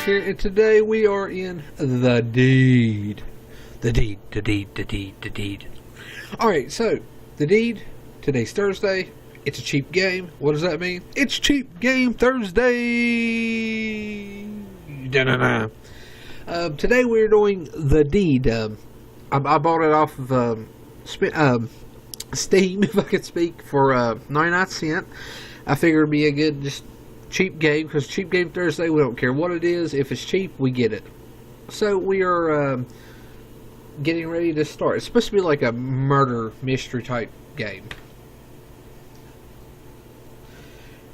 here, and today we are in the deed. The deed. Alright, so, the deed, today's Thursday, it's a cheap game. What does that mean? It's Cheap Game Thursday! Da-da-da. Today we're doing the deed. I bought it off of Steam, if I could speak, for 99 cents. I figured it'd be a good, just cheap game, because Cheap Game Thursday, we don't care what it is. If it's cheap, we get it. So we are getting ready to start. It's supposed to be like a murder mystery type game.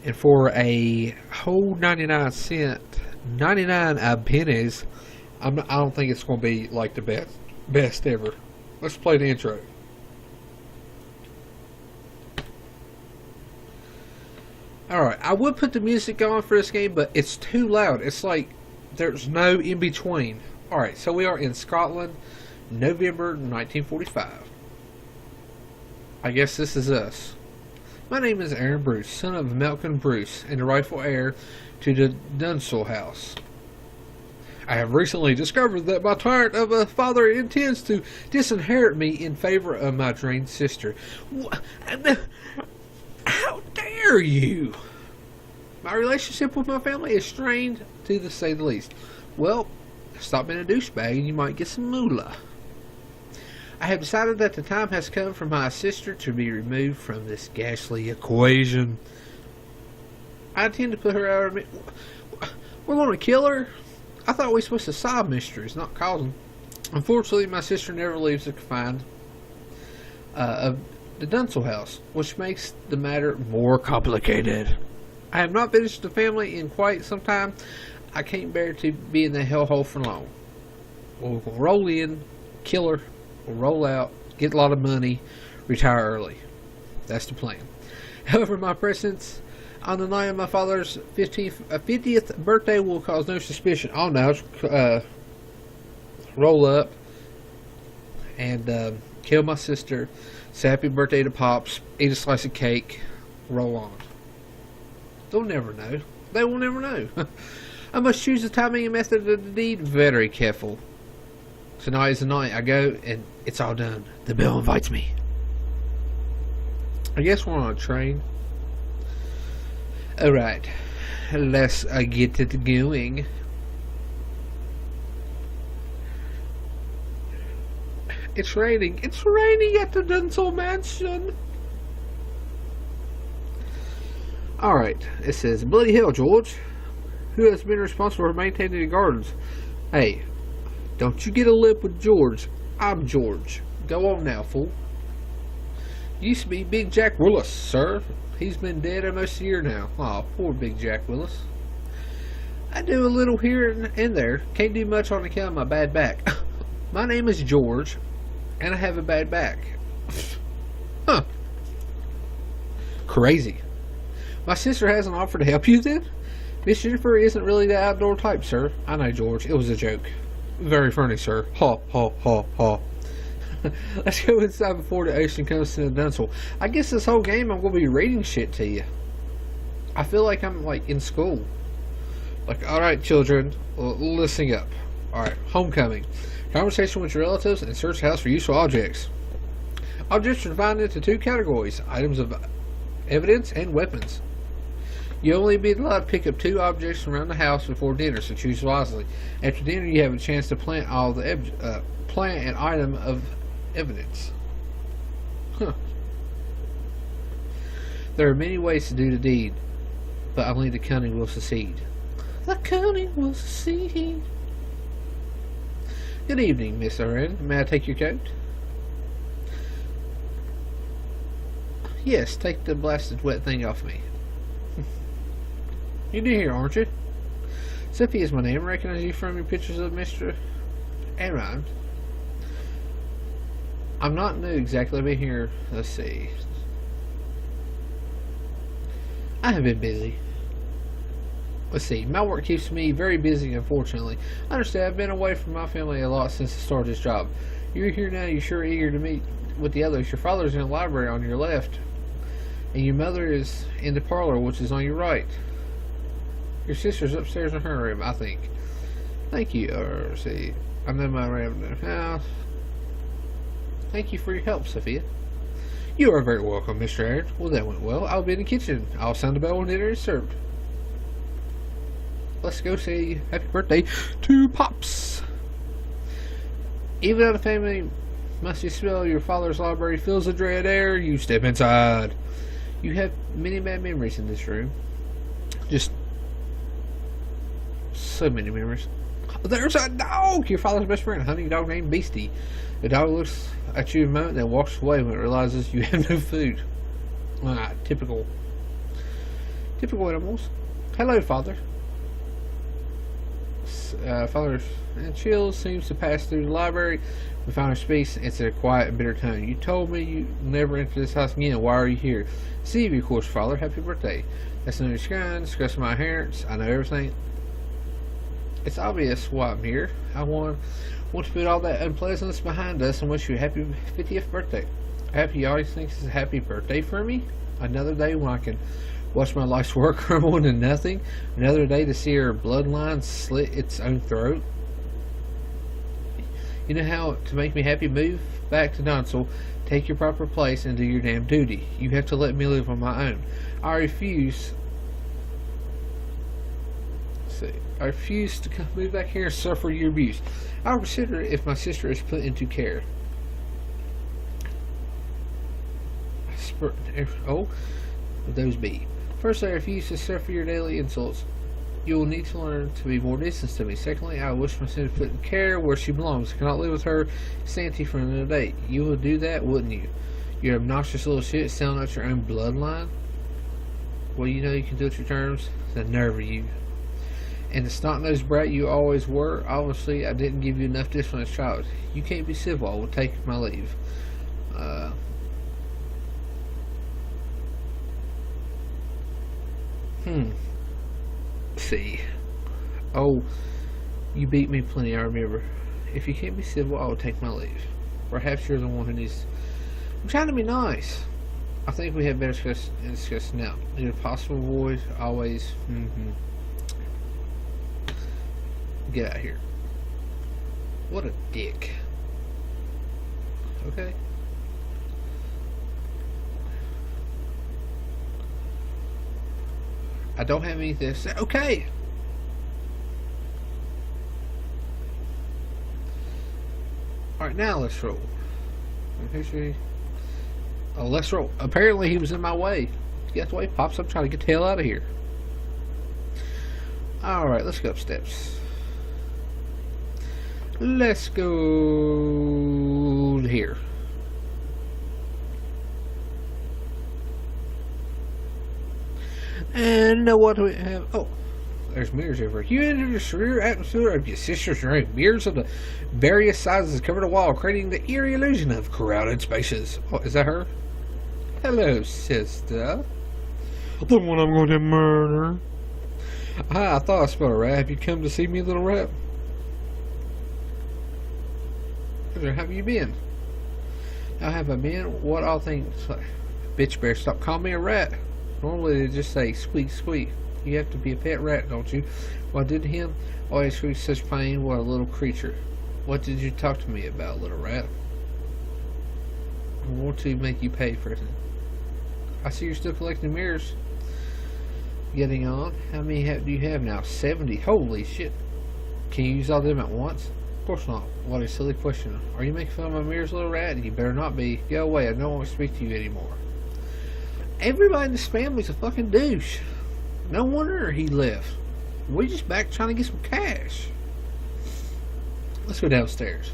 And for a whole 99 cents, 99 pennies, I don't think it's going to be like the best ever. Let's play the intro. Alright, I would put the music on for this game, but it's too loud. It's like there's no in between. Alright, so we are in Scotland, November 1945. I guess this is us. My name is Aaron Bruce, son of Malcolm Bruce, and the rightful heir to the Dunsel house. I have recently discovered that my tyrant of a father intends to disinherit me in favor of my drained sister. How dare you? My relationship with my family is strained, to say the least. Well, stop being a douchebag and you might get some moolah. I have decided that the time has come for my sister to be removed from this ghastly equation. I intend to put her out of me. We're going to kill her? I thought we were supposed to solve mysteries, not cause them. Unfortunately, my sister never leaves the confines of the Dunsel house, which makes the matter more complicated. I have not visited the family in quite some time. I can't bear to be in the hellhole for long. We'll roll in, kill her, we'll roll out, get a lot of money, retire early. That's the plan. However, my presence on the night of my father's 50th birthday will cause no suspicion. Oh no, roll up and kill my sister, say happy birthday to Pops, eat a slice of cake, roll on. They'll never know. They will never know. I must choose the timing and method of the deed very careful. Tonight is the night I go and it's all done. The bell invites me. I guess we're on a train. Alright, let's get it going. It's raining. It's raining at the Dunsel mansion. Alright, it says, bloody hell, George. Who has been responsible for maintaining the gardens? Hey, don't you get a lip with George. I'm George. Go on now, fool. Used to be Big Jack Willis, sir. He's been dead almost a year now. Aw, poor Big Jack Willis. I do a little here and there. Can't do much on account of my bad back. My name is George, and I have a bad back. Huh. Crazy. My sister hasn't offered to help you then? Miss Jennifer isn't really the outdoor type, sir. I know, George. It was a joke. Very funny, sir. Ha, ha, ha, ha. Let's go inside before the ocean comes to the Dunsel. I guess this whole game I'm going to be reading shit to you. I feel like I'm like in school. Like, alright children, listen up. Alright, homecoming. Conversation with your relatives and search the house for useful objects. Objects are divided into two categories. Items of evidence and weapons. You only be allowed to pick up 2 objects around the house before dinner, so choose wisely. After dinner, you have a chance to plant plant an item of evidence. Huh. There are many ways to do the deed, but only the cunning will succeed. The cunning will succeed. Good evening, Miss Oren. May I take your coat? Yes, take the blasted wet thing off me. You're new here, aren't you? Sophie is my name. I recognize you from your pictures of Mr. Aaron. I'm not new exactly. I've been here. Let's see. I have been busy. Let's see. My work keeps me very busy, unfortunately. I understand. I've been away from my family a lot since the start of this job. You're here now. You're sure eager to meet with the others. Your father's in the library on your left, and your mother is in the parlor, which is on your right. Your sister's upstairs in her room, I think. Thank you. Or see, I'm in my random house. Thank you for your help, Sophia. You are very welcome, Mr. Aaron. Well, that went well. I'll be in the kitchen. I'll sound the bell when dinner is served. Let's go say happy birthday to Pops. Even though the family musty smell your father's library fills the dread air, you step inside. You have many bad memories in this room. Just so many memories. There's a dog! Your father's best friend, a hunting dog named Beastie. The dog looks at you a moment, then walks away when it realizes you have no food. Typical animals. Hello, Father. Father chills seems to pass through the library. The father speaks. It's a quiet and bitter tone. You told me you never enter this house again. Why are you here? See you, of course, Father. Happy birthday. That's no disguise. Discuss my inheritance. I know everything. It's obvious why I'm here. I want to put all that unpleasantness behind us and wish you a happy 50th birthday. Happy always thinks it's a happy birthday for me. Another day when I can watch my life's work crumble into nothing. Another day to see her bloodline slit its own throat. You know how to make me happy? Move back to Donsel, take your proper place, and do your damn duty. You have to let me live on my own. I refuse to move back here and suffer your abuse. I'll consider it if my sister is put into care. Oh, would those be? First, I refuse to suffer your daily insults. You will need to learn to be more distant to me. Secondly, I wish my sister put in care where she belongs. I cannot live with her sanity for another day. You would do that, wouldn't you? You obnoxious little shit selling out your own bloodline. Well, you know you can do it your terms. The nerve of you. And the snot-nosed brat you always were. Obviously, I didn't give you enough discipline as a child. You can't be civil. I will take my leave. See. Oh, you beat me plenty, I remember. If you can't be civil, I will take my leave. Perhaps you're the one who needs... I'm trying to be nice. I think we had better discuss now. Is it possible, boys? Always. Get out of here. What a dick. Okay. I don't have anything to say. Okay. Alright, now let's roll. Oh, let's roll. Apparently he was in my way. Get the way, Pops. I'm trying to get the hell out of here. Alright, let's go up steps. Let's go here. And what do we have? Oh, there's mirrors everywhere. You enter the surreal atmosphere of your sister's room. Mirrors of the various sizes cover the wall, creating the eerie illusion of crowded spaces. Oh, is that her? Hello, sister. The one I'm going to murder. I thought I smelled a rat. Have you come to see me, little rat? How have you been? How have I been? What all things? Bitch bear, stop calling me a rat. Normally they just say squeak squeak. You have to be a pet rat, don't you? What I did to him? Always screams such pain. What a little creature. What did you talk to me about, little rat? I want to make you pay for it. I see you're still collecting mirrors. Getting on. How many do you have now? 70. Holy shit. Can you use all of them at once? Of course not. What a silly question. Are you making fun of my mirrors, little rat? You better not be. Go away. I don't want to speak to you anymore. Everybody in this family's a fucking douche. No wonder he left. We just back trying to get some cash. Let's go downstairs.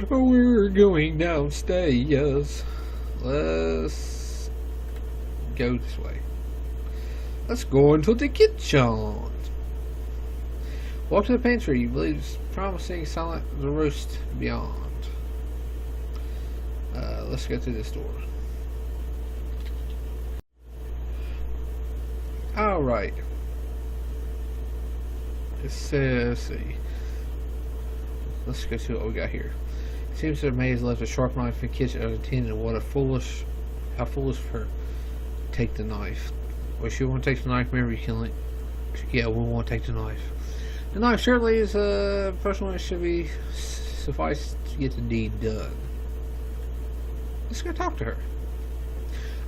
We're going downstairs. Let's go this way. Let's go into the kitchen. Walk to the pantry. You believe it's promising silent the roast beyond. Let's go through this door. Alright. It says, let's see. Let's go see what we got here. It seems that May has left a sharp knife in the kitchen unattended. How foolish of her. Take the knife. Well, she won't take the knife, remember you killing it. Yeah, we won't take the knife. The knife certainly is a personal one. It should be suffice to get the deed done. Let's go talk to her.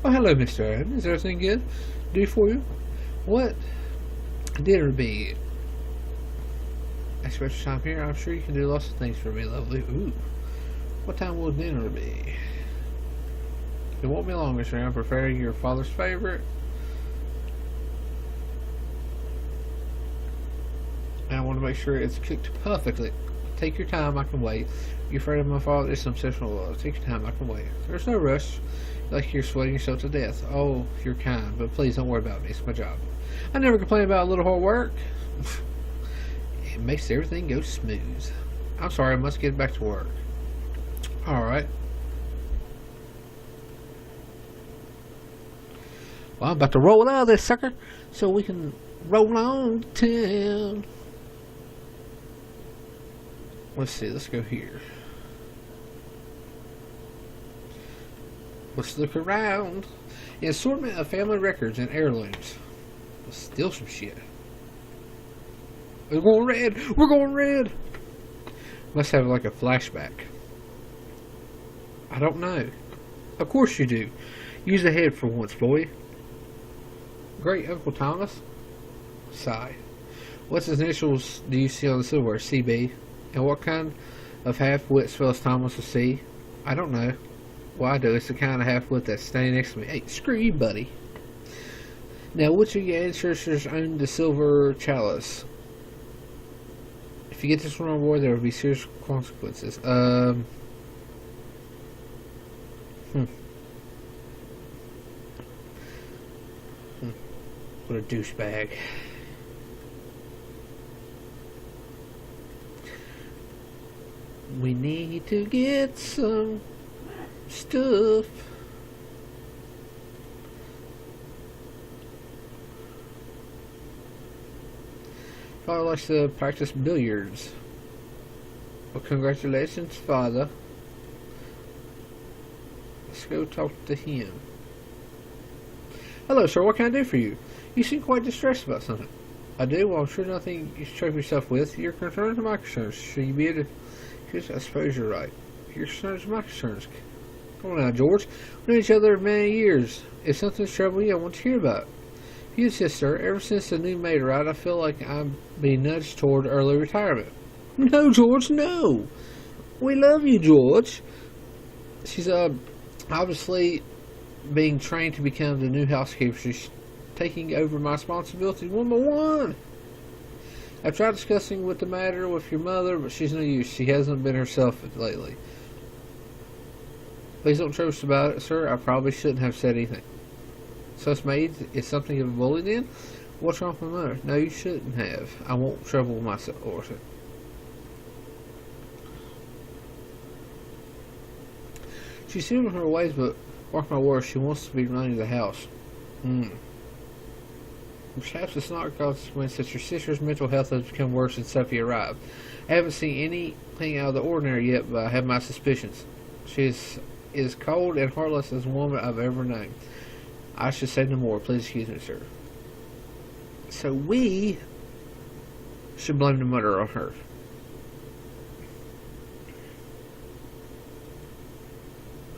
Oh, hello, Mr. Aaron. Is everything good? Do for you? What dinner be? Extra time here. I'm sure you can do lots of things for me, lovely. Ooh. What time will dinner be? It won't be long, Mr. Aaron. Preparing your father's favorite. And I want to make sure it's cooked perfectly. Take your time, I can wait. You're afraid of my father? It's some sexual laws. Take your time, I can wait. There's no rush. Like you're sweating yourself to death. Oh, you're kind, but please don't worry about me. It's my job. I never complain about a little hard work. It makes everything go smooth. I'm sorry, I must get back to work. Alright. Well, I'm about to roll out of this sucker so we can roll on to town. Let's see, let's go here. Let's look around. An assortment of family records and heirlooms. Let's steal some shit. We're going red! We're going red! Must have like a flashback. I don't know. Of course you do. Use the head for once, boy. Great Uncle Thomas? Sigh. What's his initials do you see on the silverware? CB. And what kind of half-wit spells Thomas with C? I don't know. Well, I do. It's the kind of half-wit that's standing next to me. Hey, screw you, buddy. Now, which of your ancestors owned the silver chalice? If you get this wrong, boy, there will be serious consequences. What a douchebag. We need to get some stuff. Father likes to practice billiards. Well, congratulations, Father. Let's go talk to him. Hello, sir. What can I do for you? You seem quite distressed about something. I do? Well, I'm sure nothing you should trouble yourself with. Your concerns are my concerns. Should you be able to... I suppose you're right. Your concerns are my concerns. Come on now, George. We've known each other many years. If something's troubling you, I want to hear about it. You insist, sir. Ever since the new maid arrived, I feel like I'm being nudged toward early retirement. No, George, no. We love you, George. She's obviously being trained to become the new housekeeper. She's taking over my responsibilities one by one. I've tried discussing with the matter with your mother, but she's no use. She hasn't been herself lately. Please don't trouble us about it, sir. I probably shouldn't have said anything. So it's made is something of a bully then? What's wrong with my mother? No, you shouldn't have. I won't trouble myself, Orson. She's similar in her ways, but mark my words, she wants to be running the house. Perhaps it's not a consequence that your sister's mental health has become worse since Sophie arrived. I haven't seen anything out of the ordinary yet, but I have my suspicions. She is as cold and heartless as a woman I've ever known. I should say no more. Please excuse me, sir. So we should blame the murder on her.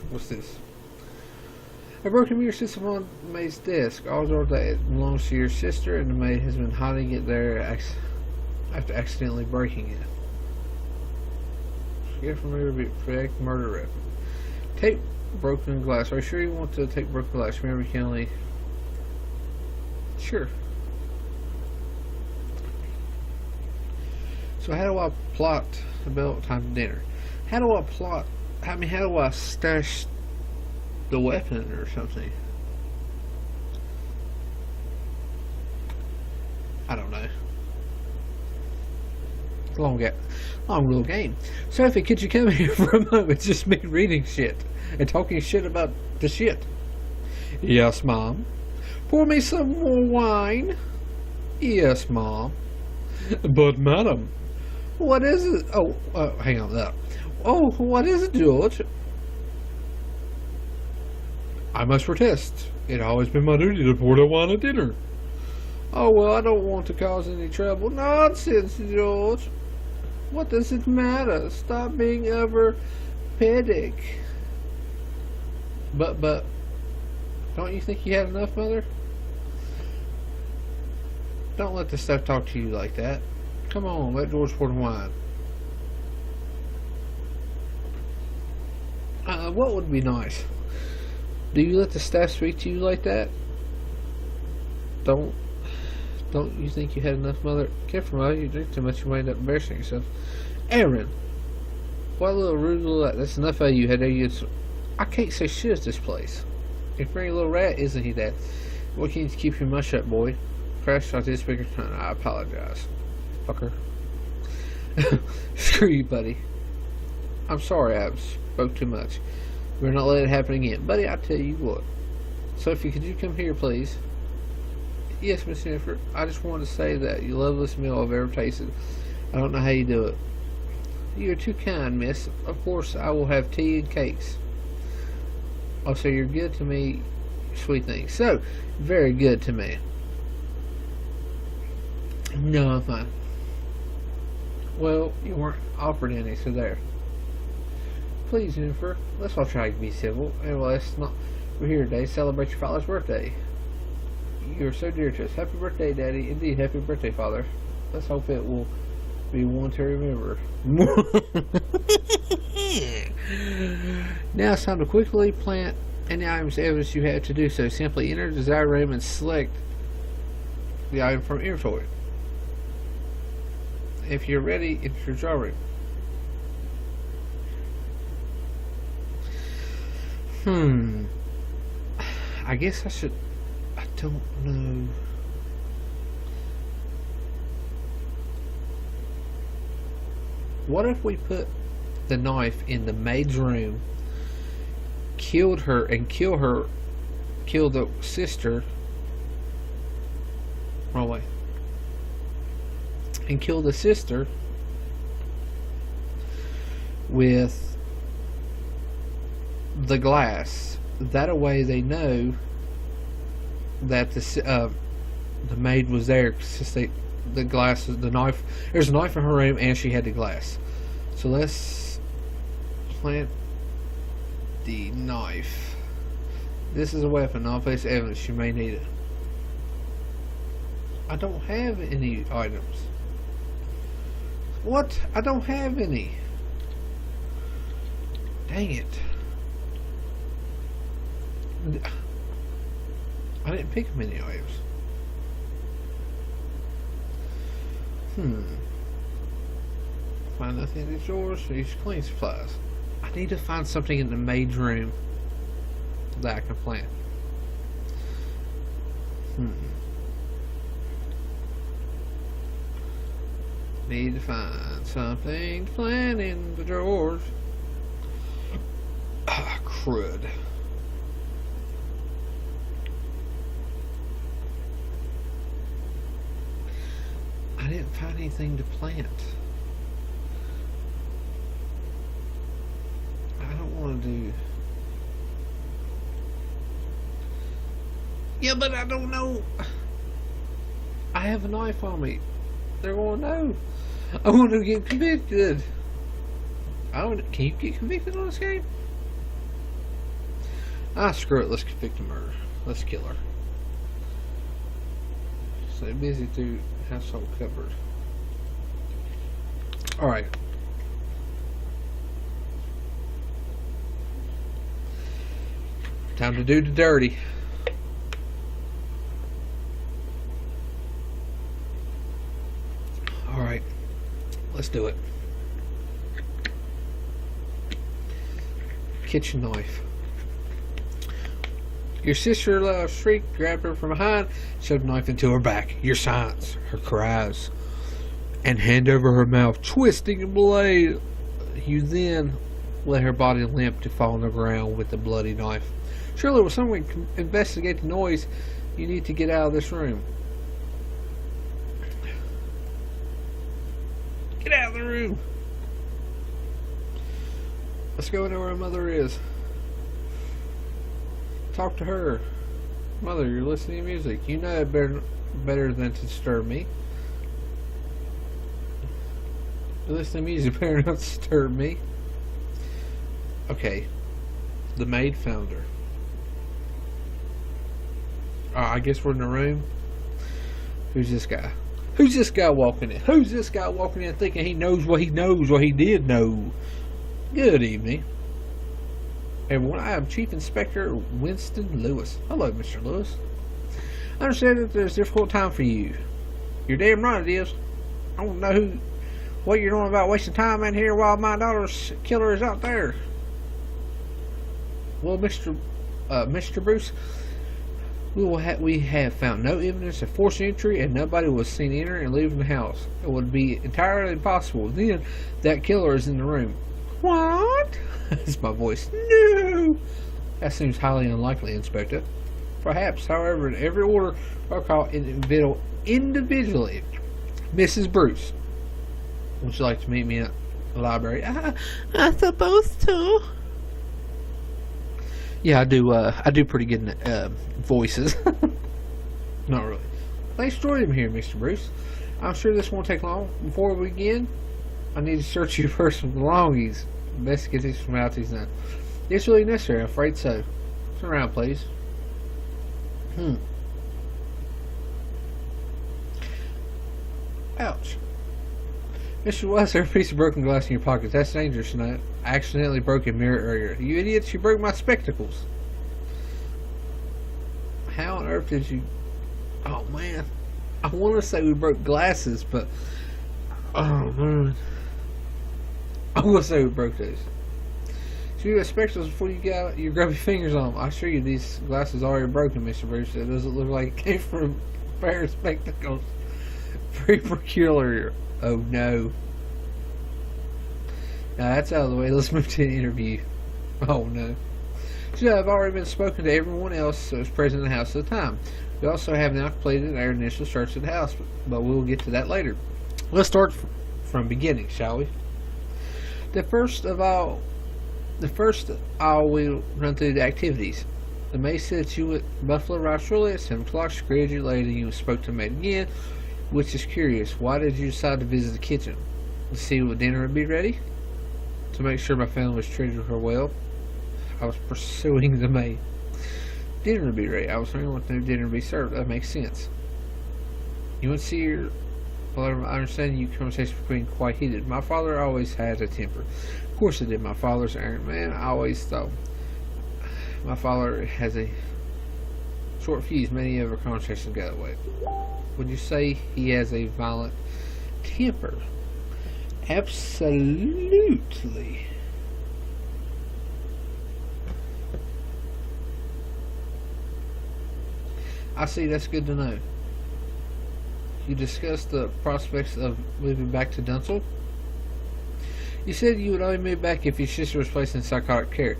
What's this? A broken mirror sits on the maid's desk. All over that it belongs to your sister, and the maid has been hiding it there after accidentally breaking it. Get from here, murder weapon. Take broken glass. Are you sure you want to take broken glass? Remember, you can only... Sure. So how do I plot about time to dinner? How do I plot... how do I stash the weapon or something? I don't know. Long little game. Sophie, could you come here for a moment? It's just me reading shit and talking shit about the shit. Yes, Mom. Pour me some more wine. Yes, Mom. But, Madam. What is it? Oh, hang on that. Oh, what is it, George? I must protest. It has always been my duty to pour the wine at dinner. Oh, well, I don't want to cause any trouble. Nonsense, George. What does it matter? Stop being over-pedic. But, don't you think you had enough, Mother? Don't let the stuff talk to you like that. Come on, let George pour the wine. What would be nice? Do you let the staff speak to you like that? Don't you think you had enough, Mother? Careful, Mother. You drink too much, you might end up embarrassing yourself. Aaron! What a little rude little that. That's enough of you. I can't say shit at this place. You're a pretty little rat, isn't he, Dad? What can you keep your mouth shut, boy? Crash out this bigger time. I apologize. Fucker. Screw you, buddy. I'm sorry I spoke too much. We're not letting it happen again. Buddy, I tell you what. Sophie, could you come here, please? Yes, Miss Jennifer. I just wanted to say that you loveliest meal I've ever tasted. I don't know how you do it. You are too kind, miss. Of course, I will have tea and cakes. Oh, so you're good to me, sweet thing. So, very good to me. No, I'm fine. Well, you weren't offered any, so there. Please, Jennifer, let's all try to be civil. And let's not. We're here today to celebrate your father's birthday. You're so dear to us. Happy birthday, Daddy. Indeed, happy birthday, Father. Let's hope it will be one to remember. Now it's time to quickly plant any items of evidence you have to do so. Simply enter the desired room and select the item from inventory. If you're ready, enter your draw room. I guess I should. I don't know. What if we put the knife in the maid's room, killed her, and kill the sister? Wrong way. And kill the sister with the glass. That way they know that the maid was there, since the glass, the knife. There's a knife in her room, and she had the glass. So let's plant the knife. This is a weapon. I'll place evidence. You may need it. I don't have any items. What? I don't have any. Dang it. I didn't pick many items. Find nothing in the drawers. Use cleaning supplies. I need to find something in the maid's room that I can plant. Need to find something to plant in the drawers. Ah, crud. I didn't find anything to plant. I don't want to do... Yeah, but I don't know. I have a knife on me. They're going to know. I want to get convicted. Can you get convicted on this game? Ah, screw it. Let's convict a murder. Let's kill her. So busy through household cupboard. Alright. Time to do the dirty. Alright. Let's do it. Kitchen knife. Your sister shrieked, grabbed her from behind, shoved the knife into her back. Your silence, her cries, and hand over her mouth, twisting the blade. You then let her body limp to fall on the ground with the bloody knife. Surely, will someone investigate the noise? You need to get out of this room. Get out of the room. Let's go into where her mother is. Talk to her. Mother, you're listening to music. You know it better. better than to disturb me. Listening to music better not to disturb me. Okay. The maid found her. I guess we're in the room. Who's this guy? Who's this guy walking in? Who's this guy walking in thinking he knows what he knows, what he did know? Good evening. Everyone, I am Chief Inspector Winston Lewis. Hello, Mr. Lewis. I understand that there's a difficult time for you. You're damn right it is. I don't know what you're doing about wasting time in here while my daughter's killer is out there. Well, Mr. Bruce, we have found no evidence of forced entry, and nobody was seen entering and leaving the house. It would be entirely impossible. Then that killer is in the room. What? That's my voice. No. That seems highly unlikely, Inspector. Perhaps, however, in every order I'll call individually. Mrs. Bruce, would you like to meet me at the library? I suppose so. Yeah, I do pretty good in voices. Not really. Thanks for joining me here, Mr. Bruce. I'm sure this won't take long. Before we begin, I need to search your personal belongings. Best to get these formalities done. It's really necessary, I'm afraid so. Turn around, please. Ouch. Mr. West, there's a piece of broken glass in your pocket. That's dangerous tonight. I accidentally broke a mirror earlier. You idiots, you broke my spectacles. How on earth did you... Oh, man. I want to say we broke glasses, but... Oh, man. I'm going to say we broke those. So you got spectacles before you got your grubby fingers on them. I assure you these glasses are already broken, Mr. Bruce. It doesn't look like it came from a pair of spectacles. Very peculiar. Oh no. Now that's out of the way. Let's move to the interview. Oh no. So I've already been spoken to everyone else that was present in the house at the time. We also have now completed our initial search of the house, but we'll get to that later. Let's start from beginning, shall we? The first we'll run through the activities. The maid said that you at Buffalo arrived shortly at 7 o'clock. She greeted you later. You spoke to the maid again, which is curious. Why did you decide to visit the kitchen? To see what dinner would be ready? To make sure my family was treated her well. I was pursuing the maid. Dinner would be ready. I was wondering what new dinner would be served. That makes sense. You went to see your... Well, I understand your conversation between quite heated. My father always had a temper. Of course he did. My father's an arrogant man. I always thought. My father has a short fuse. Many of our conversations go that way. Would you say he has a violent temper? Absolutely. I see, that's good to know. You discussed the prospects of moving back to Dunsel. You said you would only move back if your sister was placed in psychotic care.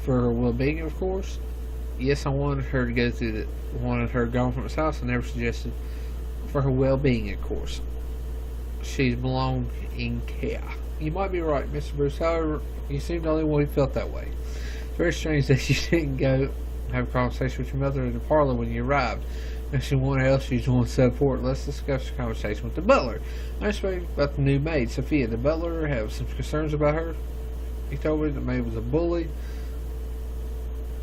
For her well-being, of course. Yes, I wanted her to go through wanted her gone from his house. I never suggested for her well-being, of course. She's belonged in care. You might be right, Mr. Bruce. However, you seem the only one who felt that way. It's very strange that you didn't go have a conversation with your mother in the parlor when you arrived. If someone else she's on support, let's discuss the conversation with the butler. I spoke about the new maid, Sophia. The butler have some concerns about her. He told me the maid was a bully.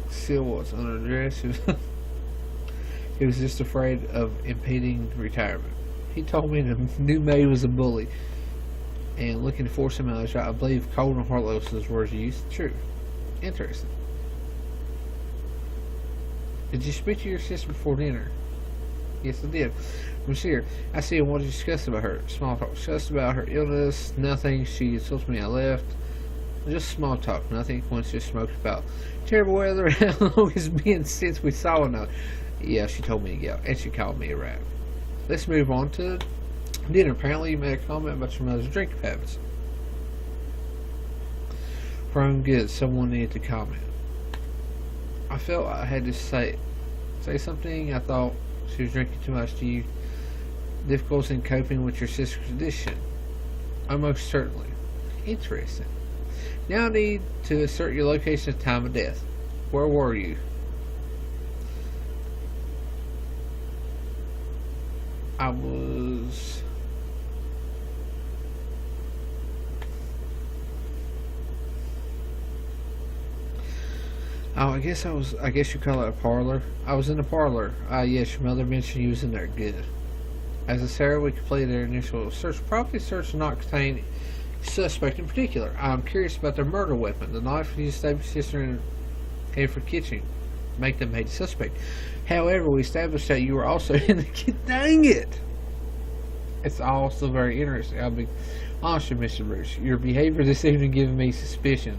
Still was underdressed. He was just afraid of impeding retirement. He told me the new maid was a bully and looking to force him out of his job. I believe cold and heartless was words used. True. Interesting. Did you speak to your sister before dinner? Yes, I did. Monsieur, I see what did you discuss about her. Small talk. Discussed about her illness. Nothing. She told me I left. Just small talk. Nothing. Once just smoked about terrible weather and how long it's been since we saw another. Yeah, she told me to go. And she called me a rat. Let's move on to dinner. Apparently you made a comment about your mother's drinking habits. From good. Someone needed to comment. I felt I had to say something. I thought she was drinking too much. Do you difficulties in coping with your sister's condition? Almost certainly. Interesting. Now I need to assert your location and time of death. Where were you? I was... Oh, I guess you call it a parlor. I was in a parlor. Yes, your mother mentioned you was in there. Good. As a Sarah, we completed their initial search. Property search did not contain suspect in particular. I'm curious about their murder weapon. The knife used to stab your sister in for kitchen. Make them hate the suspect. However, we established that you were also in the kid. Dang it! It's all still very interesting. I'll be honest with Mr. Bruce. Your behavior this evening giving me suspicion.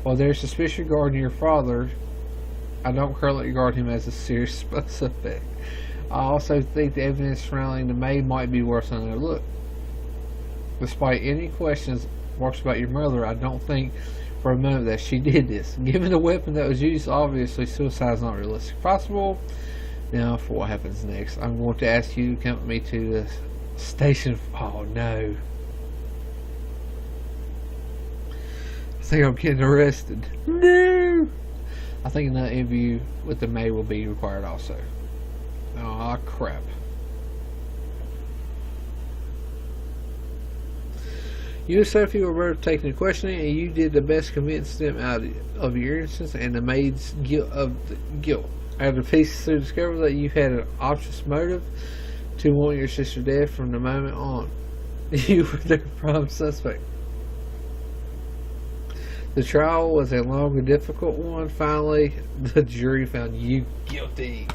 While there's suspicion regarding your father, I don't currently regard him as a serious suspect. I also think the evidence surrounding the maid might be worth another look. Despite any questions about your mother, I don't think for a moment that she did this. Given the weapon that was used, obviously suicide is not realistic. Possible. Now, for what happens next, I'm going to ask you to come with me to the station. Oh no! I think I'm getting arrested. No! I think another interview with the maid will be required also. Oh crap. You and Sophie were both taken to questioning, and you did the best to convince them out of your innocence and the maid's guilt. After the pieces to discover that you had an obvious motive to want your sister dead from the moment on. You were their prime suspect. The trial was a long and difficult one. Finally, the jury found you guilty.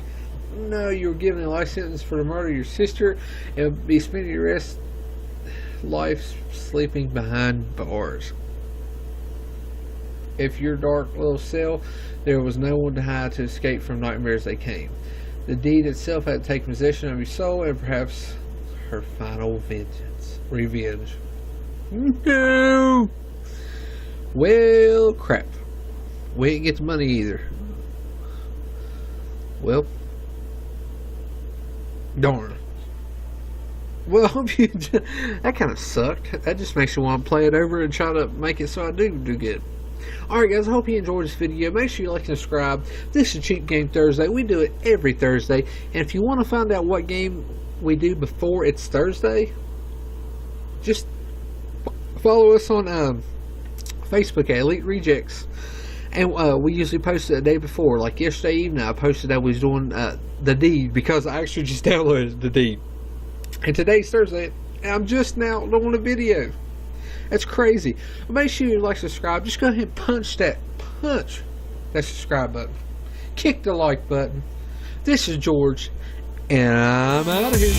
No, you were given a life sentence for the murder of your sister and would be spending your rest life sleeping behind bars. If your dark little cell, there was no one to hide to escape from nightmares they came. The deed itself had taken possession of your soul and perhaps her final revenge. No! Well, crap. We didn't get the money either. Well, darn. Well, I hope you... That kind of sucked. That just makes you want to play it over and try to make it so I do good. Alright guys, I hope you enjoyed this video. Make sure you like and subscribe. This is Cheap Game Thursday. We do it every Thursday. And if you want to find out what game we do before it's Thursday, just follow us on Facebook at Elite Rejects. And we usually post it the day before. Like yesterday evening, I posted I was doing the deed because I actually just downloaded the deed. And today's Thursday, and I'm just now doing a video. That's crazy. Make sure you like, subscribe. Just go ahead and punch that subscribe button. Kick the like button. This is George, and I'm out of here.